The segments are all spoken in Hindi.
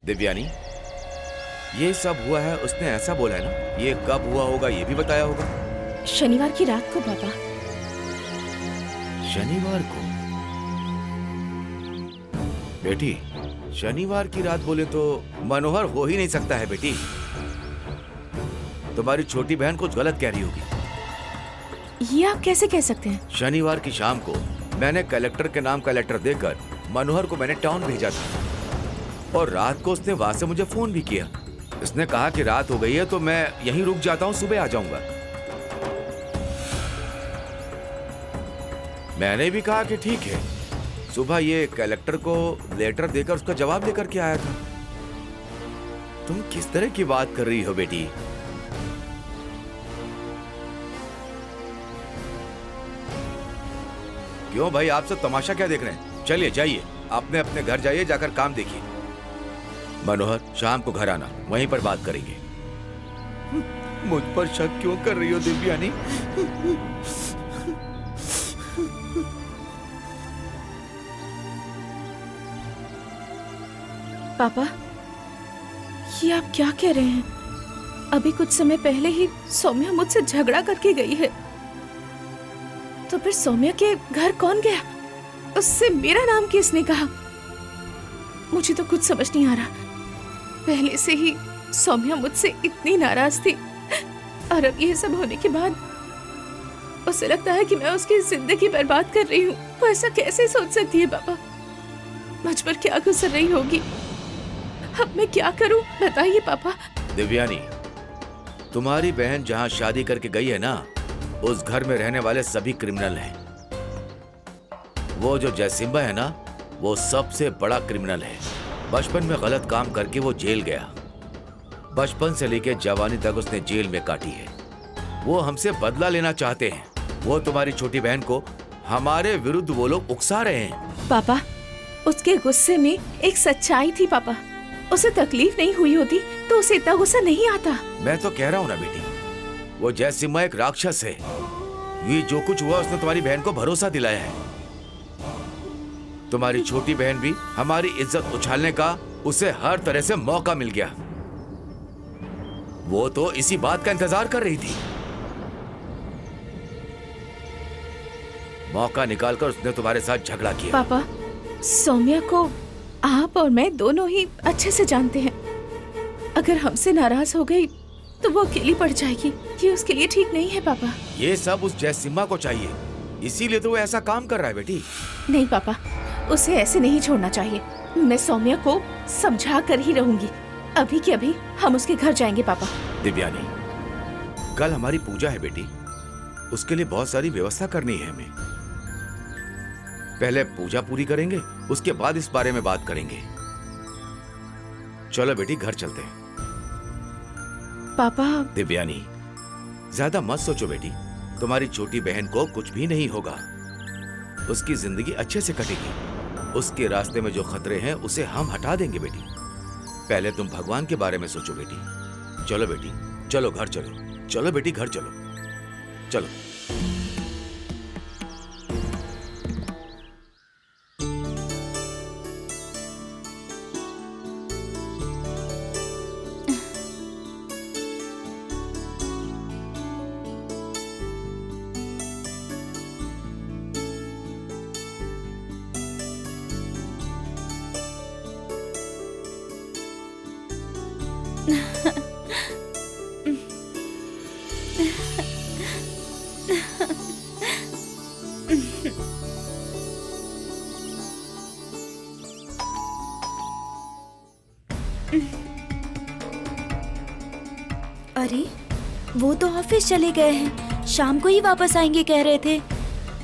दिव्यानी, ये सब हुआ है उसने ऐसा बोला है ना, ये कब हुआ होगा ये भी बताया होगा। शनिवार की रात को पापा। शनिवार को? बेटी, शनिवार की रात बोले तो मनोहर हो ही नहीं सकता है बेटी। तुम्हारी छोटी बहन कुछ गलत कह रही होगी। ये आप कैसे कह सकते हैं? शनिवार की शाम को मैंने कलेक्टर के नाम का लेटर देकर मनोहर को मैंने टाउन भेजा था और रात को उसने वहां से मुझे फोन भी किया। उसने कहा कि रात हो गई है तो मैं यहीं रुक जाता हूँ, सुबह आ जाऊंगा। मैंने भी कहा कि ठीक है। सुबह ये कलेक्टर को लेटर देकर उसका जवाब लेकर के आया था। तुम किस तरह की बात कर रही हो बेटी? क्यों भाई, आप सब तमाशा क्या देख रहे हैं? चलिए जाइए, अपने अपने घर जाइए, जाकर काम देखिए। मनोहर, शाम को घर आना, वहीं पर बात करेंगे। मुझ पर शक क्यों कर रही हो दिव्यानी? पापा, ये आप क्या कह रहे हैं? अभी कुछ समय पहले ही सौम्या मुझसे झगड़ा करके गई है, तो फिर सौम्या के घर कौन गया? उससे मेरा नाम किसने कहा? मुझे तो कुछ समझ नहीं आ रहा। पहले से ही सौम्या मुझसे इतनी नाराज थी और अब ये सब होने के बाद उसे लगता है कि मैं उसकी जिंदगी बर्बाद कर रही हूँ। वो ऐसा कैसे सोच सकती है? पापा, मुझ पर क्या गुजर रही होगी? अब मैं क्या करूं, बताइए पापा। दिव्यानी, तुम्हारी बहन जहां शादी करके गई है ना, उस घर में रहने वाले सभी क्रिमिनल हैं। वो जो जयसिम्हा है ना, वो सबसे बड़ा क्रिमिनल है। बचपन में गलत काम करके वो जेल गया। बचपन से लेकर जवानी तक उसने जेल में काटी है। वो हमसे बदला लेना चाहते हैं। वो तुम्हारी छोटी बहन को हमारे विरुद्ध वो लोग उकसा रहे हैं। पापा, उसके गुस्से में एक सच्चाई थी। पापा, उसे तकलीफ नहीं हुई होती तो उसे इतना गुस्सा नहीं आता। मैं तो कह रहा हूँ ना बेटी, वो जयसिम्हा एक राक्षस है। ये जो कुछ हुआ उसने तुम्हारी बहन को भरोसा दिलाया है। तुम्हारी छोटी बहन भी हमारी इज्जत उछालने का उसे हर तरह से मौका मिल गया। वो तो इसी बात का इंतजार कर रही थी। मौका निकालकर उसने तुम्हारे साथ झगड़ा किया। पापा, सौम्या को आप और मैं दोनों ही अच्छे से जानते हैं। अगर हमसे नाराज हो गई तो वो अकेली पड़ जाएगी। ये उसके लिए ठीक नहीं है पापा। ये सब उस जयसिम्हा को चाहिए, इसीलिए तो वो ऐसा काम कर रहा है बेटी। नहीं पापा, उसे ऐसे नहीं छोड़ना चाहिए। मैं सौम्या को समझा कर ही रहूंगी। अभी के अभी हम उसके घर जाएंगे पापा। दिव्यानी, कल हमारी पूजा है बेटी, उसके लिए बहुत सारी व्यवस्था करनी है हमें। पहले पूजा पूरी करेंगे, उसके बाद इस बारे में बात करेंगे। चलो बेटी, घर चलते हैं। पापा। दिव्यानी, ज्यादा मत सोचो बेटी। तुम्हारी छोटी बहन को कुछ भी नहीं होगा। उसकी जिंदगी अच्छे से कटेगी। उसके रास्ते में जो खतरे हैं उसे हम हटा देंगे बेटी। पहले तुम भगवान के बारे में सोचो बेटी। चलो बेटी, चलो घर चलो। चलो बेटी, घर चलो। चलो। अरे, वो तो ऑफिस चले गए हैं। शाम को ही वापस आएंगे कह रहे थे।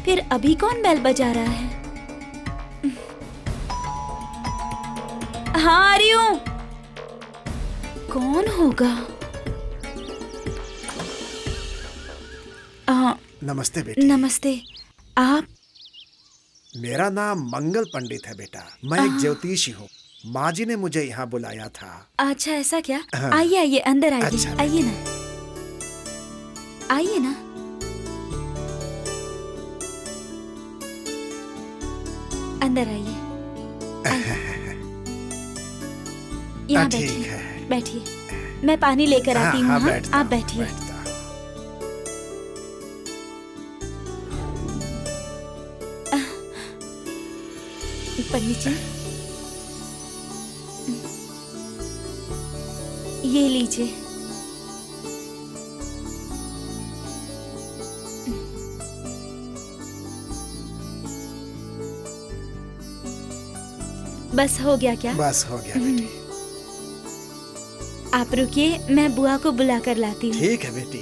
फिर अभी कौन बेल बजा रहा है? हाँ, आ रही हूँ। कौन होगा? नमस्ते बेटी। नमस्ते। आप? मेरा नाम मंगल पंडित है बेटा। मैं एक ज्योतिषी हूँ। माँ जी ने मुझे यहाँ बुलाया था। अच्छा, ऐसा क्या? हाँ। आइए आइए, अंदर आइए। अच्छा, आइए ना, आइए ना। अंदर आइए। यहाँ ठीक बैठिए, है। बैठिए। मैं पानी लेकर आती हूँ। हाँ, बैठता आप हूँ, बैठिए। बैठता हूँ। पंडित जी, ये लीजिए। बस हो गया क्या? बस हो गया बेटी। आप रुकिए, मैं बुआ को बुला कर लाती हूँ। ठीक है बेटी।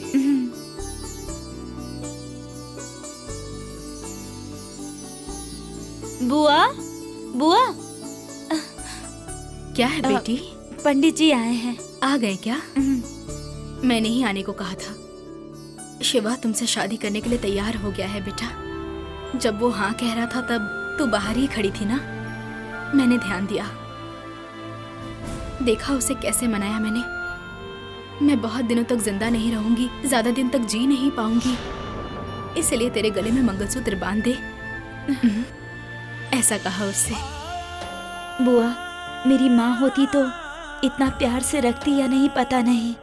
बुआ, बुआ, क्या है बेटी? पंडित जी आए हैं। आ गए क्या? मैंने ही आने को कहा था। शिवा तुमसे शादी करने के लिए तैयार हो गया है बेटा। जब वो हाँ कह रहा था तब तू बाहर ही खड़ी थी ना। मैंने ध्यान दिया, देखा उसे कैसे मनाया मैंने। मैं बहुत दिनों तक जिंदा नहीं रहूंगी, ज्यादा दिन तक जी नहीं पाऊंगी, इसलिए तेरे गले में मंगलसूत्र बांध दे, ऐसा कहा उससे। बुआ, मेरी माँ होती तो इतना प्यार से रखती या नहीं पता नहीं,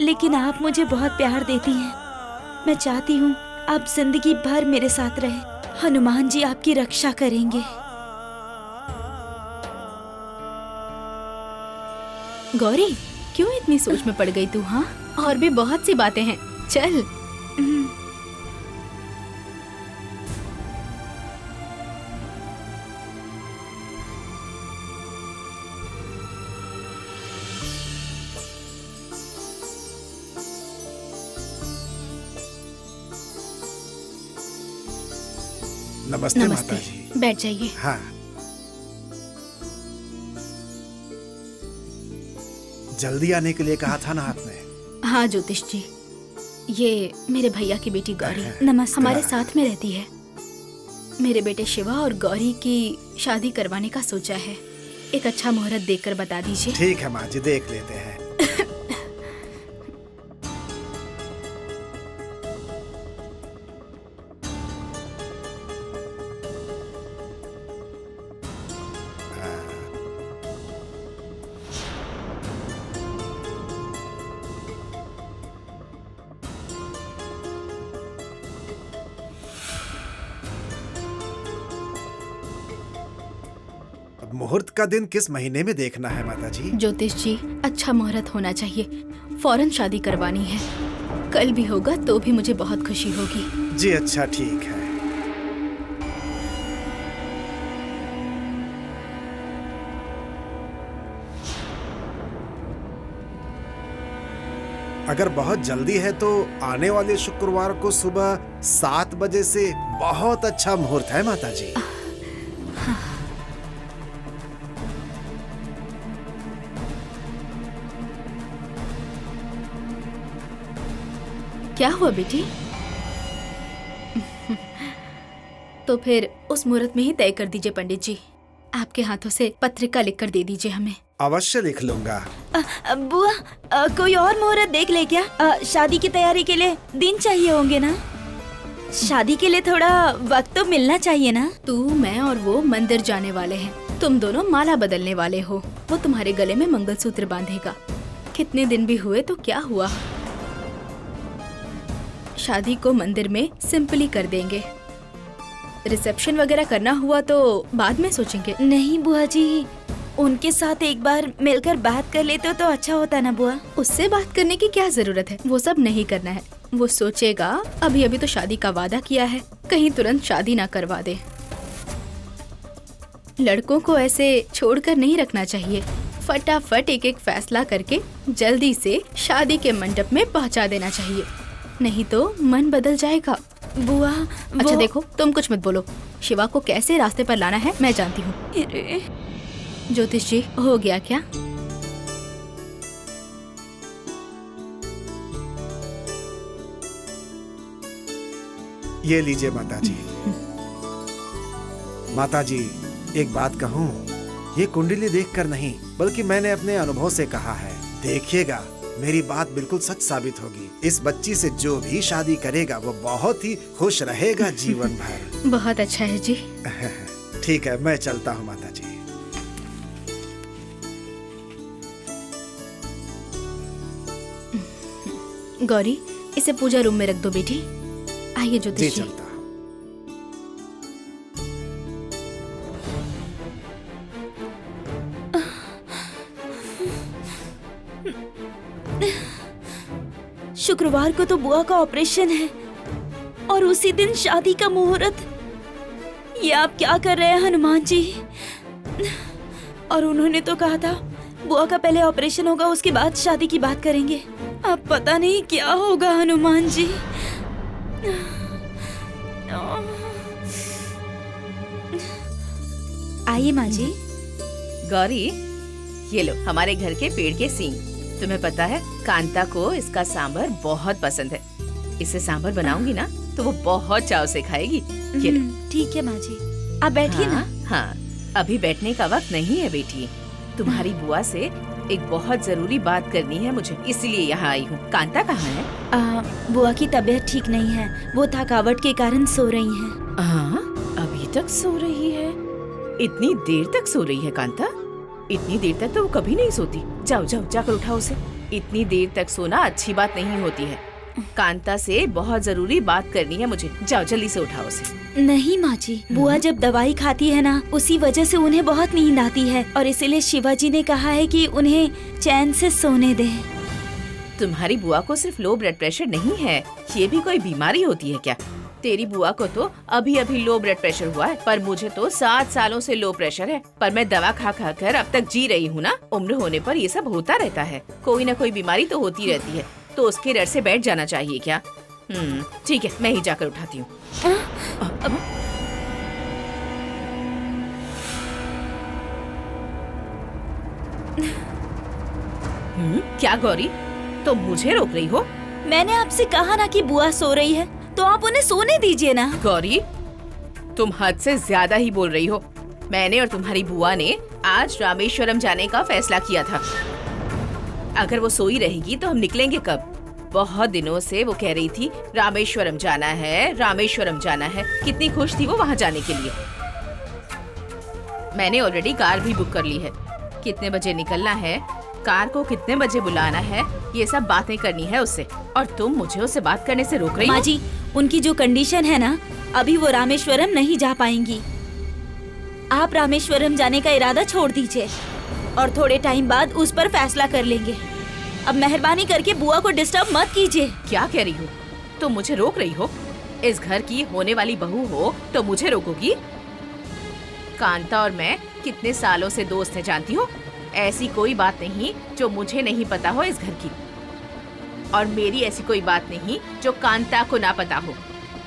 लेकिन आप मुझे बहुत प्यार देती हैं। मैं चाहती हूँ आप जिंदगी भर मेरे साथ रहे। हनुमान जी आपकी रक्षा करेंगे। गौरी, क्यों इतनी सोच में पड़ गई तू? हाँ, और भी बहुत सी बातें हैं, चल। नमस्ते माता जी। बैठ जाइए। हाँ, जल्दी आने के लिए कहा था ना आपने। हाँ ज्योतिष जी, ये मेरे भैया की बेटी गौरी नमस्ते। हमारे साथ में रहती है। मेरे बेटे शिवा और गौरी की शादी करवाने का सोचा है। एक अच्छा मुहूर्त देखकर बता दीजिए। ठीक है माँ जी, देख लेते हैं। मुहूर्त का दिन किस महीने में देखना है माता जी? ज्योतिष जी, अच्छा मुहूर्त होना चाहिए, फौरन शादी करवानी है। कल भी होगा तो भी मुझे बहुत खुशी होगी। जी अच्छा, ठीक है। अगर बहुत जल्दी है तो आने वाले शुक्रवार को सुबह 7 बजे से बहुत अच्छा मुहूर्त है माता जी। क्या हुआ बेटी? तो फिर उस मुहूर्त में ही तय कर दीजिए पंडित जी। आपके हाथों से पत्रिका लिखकर दे दीजिए हमें। अवश्य लिख लूंगा। बुआ, कोई और मुहूर्त देख ले क्या? शादी की तैयारी के लिए दिन चाहिए होंगे ना? शादी के लिए थोड़ा वक्त तो मिलना चाहिए ना? तू, मैं और वो मंदिर जाने वाले हैं। तुम दोनों माला बदलने वाले हो। वो तुम्हारे गले में मंगलसूत्र बांधेगा। कितने दिन भी हुए तो क्या हुआ, शादी को मंदिर में सिंपली कर देंगे। रिसेप्शन वगैरह करना हुआ तो बाद में सोचेंगे। नहीं बुआ जी, उनके साथ एक बार मिलकर बात कर लेते तो अच्छा होता ना बुआ। उससे बात करने की क्या जरूरत है? वो सब नहीं करना है। वो सोचेगा अभी अभी तो शादी का वादा किया है, कहीं तुरंत शादी ना करवा दे। लड़कों को ऐसे छोड़कर नहीं रखना चाहिए। फटाफट एक एक फैसला करके जल्दी से शादी के मंडप में पहुंचा देना चाहिए, नहीं तो मन बदल जाएगा। बुआ, अच्छा देखो, तुम कुछ मत बोलो। शिवा को कैसे रास्ते पर लाना है मैं जानती हूँ। ज्योतिष जी, हो गया क्या? ये लीजिए माता जी। माता जी, एक बात कहूँ, ये कुंडली देखकर नहीं बल्कि मैंने अपने अनुभव से कहा है। देखिएगा, मेरी बात बिल्कुल सच साबित होगी। इस बच्ची से जो भी शादी करेगा वो बहुत ही खुश रहेगा जीवन भर। बहुत अच्छा है जी। ठीक है, मैं चलता हूँ माता जी। गौरी, इसे पूजा रूम में रख दो बेटी। आइए जी ज्योतिष जी। चलता। शुक्रवार को तो बुआ का ऑपरेशन है और उसी दिन शादी का मुहूर्त। ये आप क्या कर रहे हैं हनुमान जी? और उन्होंने तो कहा था बुआ का पहले ऑपरेशन होगा, उसके बाद शादी की बात करेंगे। अब पता नहीं क्या होगा हनुमान जी। आइए माँ जी। गौरी, ये लो हमारे घर के पेड़ के सींग। तुम्हें पता है कांता को इसका सांभर बहुत पसंद है। इसे सांभर बनाऊंगी ना तो वो बहुत चाव से खाएगी। ये लो। ठीक है माँ जी, आप बैठिए ना। हाँ, अभी बैठने का वक्त नहीं है बेटी। तुम्हारी बुआ से एक बहुत जरूरी बात करनी है मुझे, इसलिए यहाँ आई हूँ। कांता कहाँ है? बुआ की तबीयत ठीक नहीं है, वो थकावट के कारण सो रही हैं। हाँ, अभी तक सो रही है? इतनी देर तक सो रही है कांता? इतनी देर तक तो वो कभी नहीं सोती। जाओ जाओ, जाकर उठाओ उसे। इतनी देर तक सोना अच्छी बात नहीं होती है। कांता से बहुत जरूरी बात करनी है मुझे। जाओ जल्दी से उठाओ उसे। नहीं माँ जी, बुआ जब दवाई खाती है ना, उसी वजह से उन्हें बहुत नींद आती है और इसीलिए शिवाजी ने कहा है कि उन्हें चैन से सोने दें। तुम्हारी बुआ को सिर्फ लो ब्लड प्रेशर नहीं है, ये भी कोई बीमारी होती है क्या? तेरी बुआ को तो अभी अभी लो ब्लड प्रेशर हुआ है, पर मुझे तो 7 सालों से लो प्रेशर है। पर मैं दवा खा खा कर अब तक जी रही हूँ ना। उम्र होने पर ये सब होता रहता है। कोई ना कोई बीमारी तो होती रहती है, तो उसके डर से बैठ जाना चाहिए क्या? ठीक है, मैं ही जाकर उठाती हूँ। क्या गौरी, तो मुझे रोक रही हो? मैंने आपसे कहा ना कि बुआ सो रही है, तो आप उन्हें सोने दीजिए ना। गौरी, तुम हद से ज्यादा ही बोल रही हो। मैंने और तुम्हारी बुआ ने आज रामेश्वरम जाने का फैसला किया था। अगर वो सोई रहेगी तो हम निकलेंगे कब? बहुत दिनों से वो कह रही थी रामेश्वरम जाना है, रामेश्वरम जाना है। कितनी खुश थी वो वहाँ जाने के लिए। मैंने ऑलरेडी कार भी बुक कर ली है। कितने बजे निकलना है, कार को कितने बजे बुलाना है, ये सब बातें करनी है उससे। और तुम मुझे उससे बात करने से रोक रही हो? माँ जी, उनकी जो कंडीशन है ना, अभी वो रामेश्वरम नहीं जा पाएंगी। आप रामेश्वरम जाने का इरादा छोड़ दीजिए और थोड़े टाइम बाद उस पर फैसला कर लेंगे। अब मेहरबानी करके बुआ को डिस्टर्ब मत कीजिए। क्या कह रही हो? तुम मुझे रोक रही हो? इस घर की होने वाली बहू हो तो मुझे रोकोगी? कांता और मैं कितने सालों से दोस्त हैं, जानती हो। ऐसी कोई बात नहीं जो मुझे नहीं पता हो इस घर की, और मेरी ऐसी कोई बात नहीं जो कांता को ना पता हो।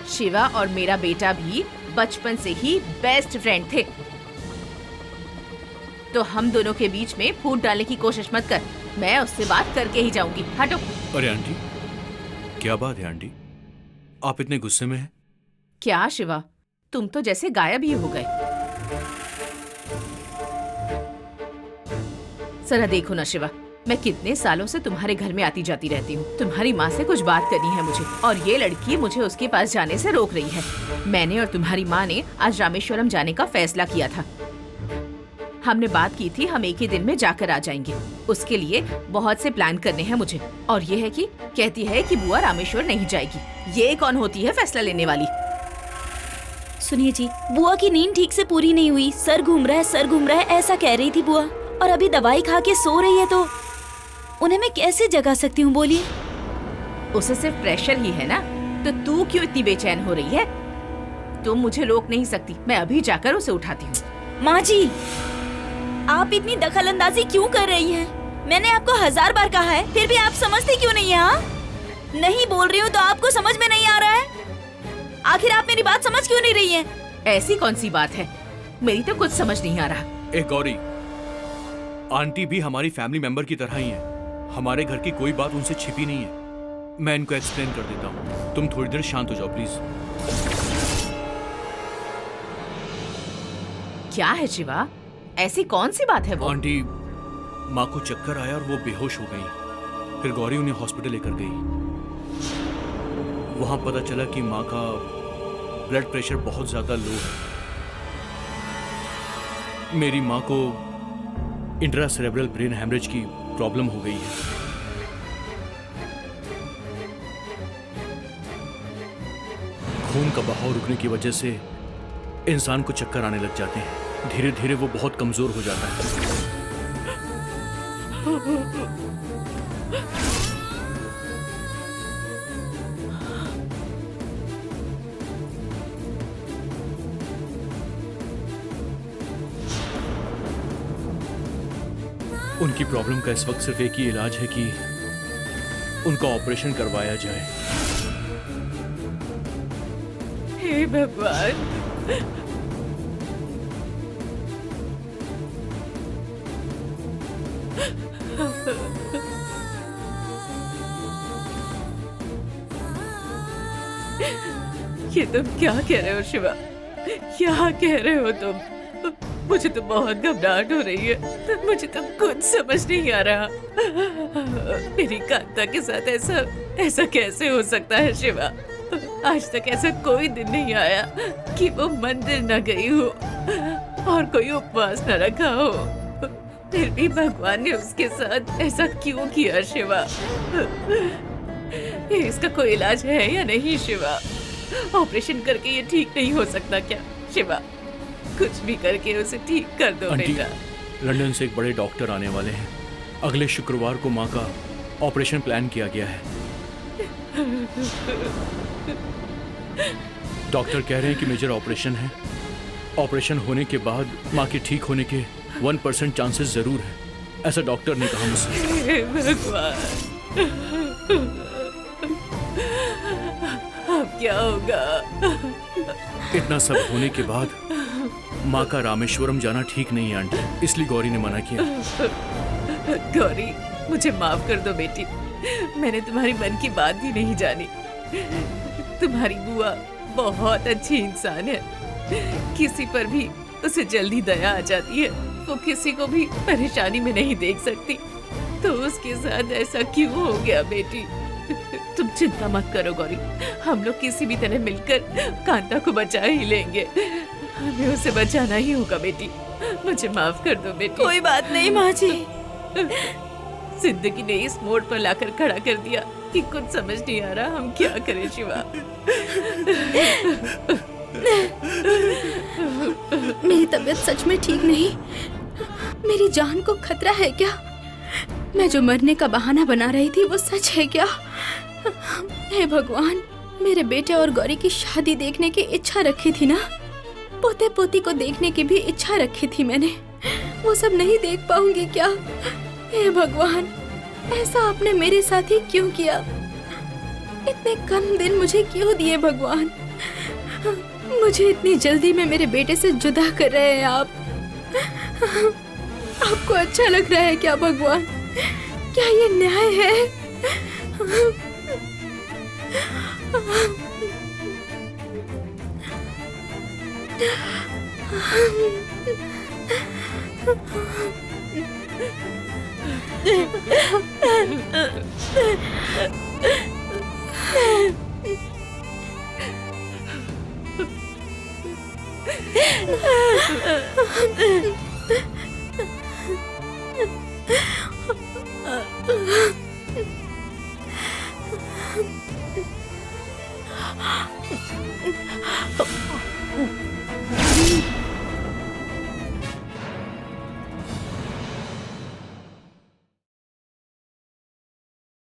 शिवा और मेरा बेटा भी बचपन से ही बेस्ट फ्रेंड थे, तो हम दोनों के बीच में फूट डालने की कोशिश मत कर। मैं उससे बात करके ही जाऊंगी। हटो। अरे आंटी, क्या बात है आंटी, आप इतने गुस्से में हैं? क्या शिवा, तुम तो जैसे गायब ही हो गए। जरा देखो ना शिवा, मैं कितने सालों से तुम्हारे घर में आती जाती रहती हूँ। तुम्हारी माँ से कुछ बात करनी है मुझे, और ये लड़की मुझे उसके पास जाने से रोक रही है। मैंने और तुम्हारी माँ ने आज रामेश्वरम जाने का फैसला किया था। हमने बात की थी हम एक ही दिन में जाकर आ जाएंगे। उसके लिए बहुत से प्लान करने हैं मुझे। और ये है कि कहती है कि बुआ रामेश्वर नहीं जाएगी। ये कौन होती है फैसला लेने वाली? सुनिए जी, बुआ की नींद ठीक से पूरी नहीं हुई, सर घूम रहा है, सर घूम रहा है, ऐसा कह रही थी बुआ। और अभी दवाई खा के सो रही है, तो उन्हें मैं कैसे जगा सकती हूँ, बोलिए। उसे सिर्फ प्रेशर ही है ना, तो तू क्यों इतनी बेचैन हो रही है? तुम मुझे रोक नहीं सकती, मैं अभी जाकर उसे उठाती हूँ। माँ जी, आप इतनी दखलंदाजी क्यों कर रही हैं? मैंने आपको 1000 बार कहा है, फिर भी आप समझते क्यों नहीं हैं? हाँ, नहीं बोल रही हूँ तो आपको समझ में नहीं आ रहा है? आखिर आप मेरी बात समझ क्यों नहीं रही हैं? ऐसी कौन सी बात है, मेरी तो कुछ समझ नहीं आ रहा। ए गौरी, आंटी भी हमारी फैमिली मेंबर की तरह ही है। हमारे घर की कोई बात उनसे छिपी नहीं है। मैं इनको एक्सप्लेन कर देता हूँ, तुम थोड़ी देर शांत हो जाओ प्लीज। क्या है शिवा, ऐसी कौन सी बात है वो? आंटी, माँ को चक्कर आया और वो बेहोश हो गई। फिर गौरी उन्हें हॉस्पिटल लेकर गई। वहां पता चला कि माँ का ब्लड प्रेशर बहुत ज्यादा लो है। मेरी माँ को इंट्रासेरेब्रल ब्रेन हेमरेज की प्रॉब्लम हो गई है। खून का बहाव रुकने की वजह से इंसान को चक्कर आने लग जाते हैं। धीरे धीरे वो बहुत कमजोर हो जाता है। उनकी प्रॉब्लम का इस वक्त सिर्फ एक ही इलाज है कि उनका ऑपरेशन करवाया जाए। हे भगवान, ये तुम क्या कह रहे हो शिवा? क्या कह रहे हो तुम? मुझे तो बहुत घबराहट हो रही है। मुझे तो कुछ समझ नहीं आ रहा। मेरी कांता के साथ ऐसा कैसे हो सकता है शिवा? आज तक ऐसा कोई दिन नहीं आया कि वो मंदिर न गई हो और कोई उपवास न रखा हो। फिर भी भगवान ने उसके साथ ऐसा क्यों किया शिवा? इसका कोई इलाज है या नहीं शिवा? ऑपरेशन करके ये ठीक नहीं हो सकता क्या शिवा? कुछ भी करके उसे ठीक कर दो आंटी, बेटा। लंदन से एक बड़े डॉक्टर आने वाले हैं। अगले शुक्रवार को माँ का ऑपरेशन प्लान किया गया है। डॉक्टर कह रहे हैं कि मेजर ऑपरेशन है। ऑपरेशन होने के बाद माँ के ठीक होने के 1% चांसेस जरूर है, ऐसा डॉक्टर ने कहा मुझसे। हे भगवान, अब क्या होगा? इतना सब होने के बाद माँ का रामेश्वरम जाना ठीक नहीं है आंटी, इसलिए गौरी ने मना किया। गौरी, मुझे माफ कर दो बेटी। मैंने तुम्हारी मन की बात भी नहीं जानी। तुम्हारी बुआ बहुत अच्छी इंसान है। किसी पर भी उसे जल्दी दया आ जाती है। वो किसी को भी परेशानी में नहीं देख सकती। तो उसके साथ ऐसा क्यों हो गया बेटी? तुम चिंता मत करो गौरी, हम लोग किसी भी तरह मिलकर कांता को बचा ही लेंगे। हमें उसे बचाना ही होगा बेटी। मुझे माफ कर दो बेटी। कोई बात नहीं माँ जी। जिंदगी ने इस मोड़ पर लाकर खड़ा कर दिया कि कुछ समझ नहीं आ रहा हम क्या करें शिवा। मेरी तबीयत सच में ठीक नहीं। मेरी जान को खतरा है क्या? मैं जो मरने का बहाना बना रही थी वो सच है क्या? हे भगवान, मेरे बेटे और गौरी की शादी देखने की इच्छा रखी थी ना। पोते पोती को देखने की भी इच्छा रखी थी मैंने। वो सब नहीं देख पाऊंगी क्या? हे भगवान, ऐसा आपने मेरे साथ ही क्यों किया? इतने कम दिन मुझे क्यों दिए भगवान? मुझे इतनी जल्दी में मेरे बेटे से जुदा कर रहे हैं आप। आपको अच्छा लग रहा है क्या भगवान? क्या ये न्याय है?